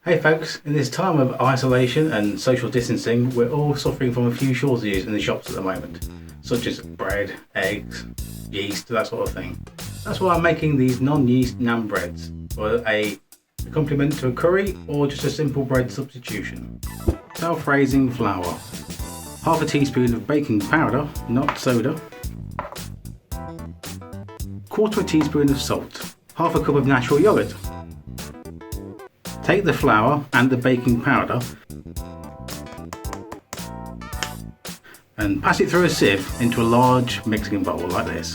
Hey folks, in this time of isolation and social distancing, we're all suffering from a few shortages in the shops at the moment, such as bread, eggs, yeast, that sort of thing. That's why I'm making these non-yeast naan breads, for a accompaniment to a curry or just a simple bread substitution. Self-raising flour, half a teaspoon of baking powder, not soda, quarter a teaspoon of salt, half a cup of natural yogurt. Take the flour and the baking powder and pass it through a sieve into a large mixing bowl like this.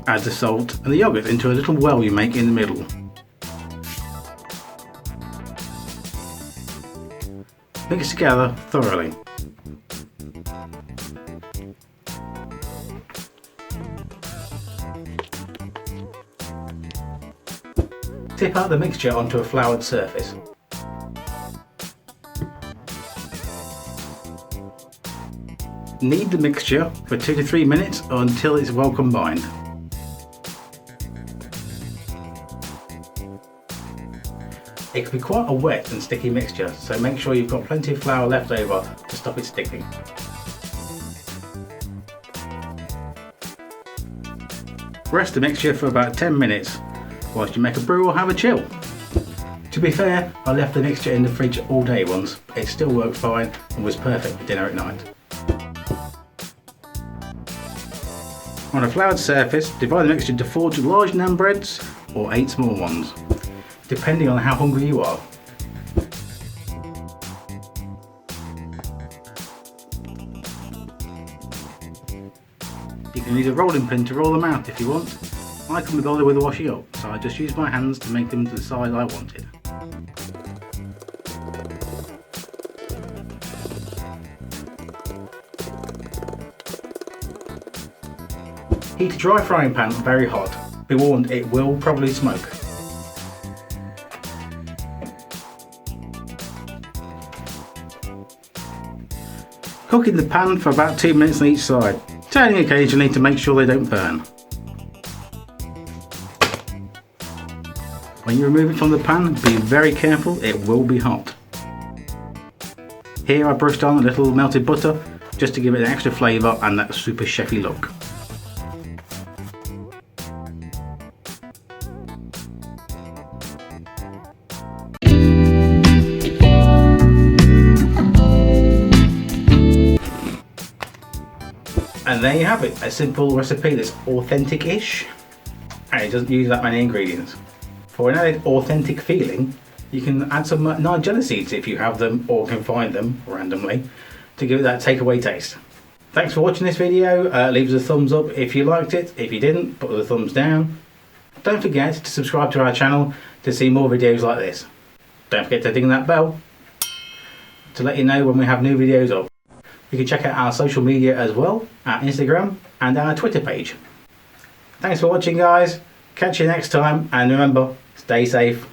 Add the salt and the yogurt into a little well you make in the middle. Mix together thoroughly. Tip out the mixture onto a floured surface. Knead the mixture for 2 to 3 minutes until it's well combined. It can be quite a wet and sticky mixture, so make sure you've got plenty of flour left over to stop it sticking. Rest the mixture for about 10 minutes whilst you make a brew or have a chill. To be fair, I left the mixture in the fridge all day once. It still worked fine and was perfect for dinner at night. On a floured surface, divide the mixture into 4 large naan breads or 8 small ones, depending on how hungry you are. You can use a rolling pin to roll them out if you want. I couldn't be bothered with washing up, so I just used my hands to make them to the size I wanted. Heat a dry frying pan very hot. Be warned, it will probably smoke. Cook in the pan for about 2 minutes on each side, turning occasionally to make sure they don't burn. When you remove it from the pan, be very careful, it will be hot. Here I brushed on a little melted butter just to give it an extra flavour and that super chefy look. And there you have it, a simple recipe that's authentic-ish, and it doesn't use that many ingredients. For an added authentic feeling, you can add some Nigella seeds if you have them or can find them randomly to give it that takeaway taste. Thanks for watching this video. Leave us a thumbs up if you liked it. If you didn't, put the thumbs down. Don't forget to subscribe to our channel to see more videos like this. Don't forget to ding that bell to let you know when we have new videos up. You can check out our social media as well, our Instagram and our Twitter page. Thanks for watching, guys. Catch you next time, and remember, stay safe.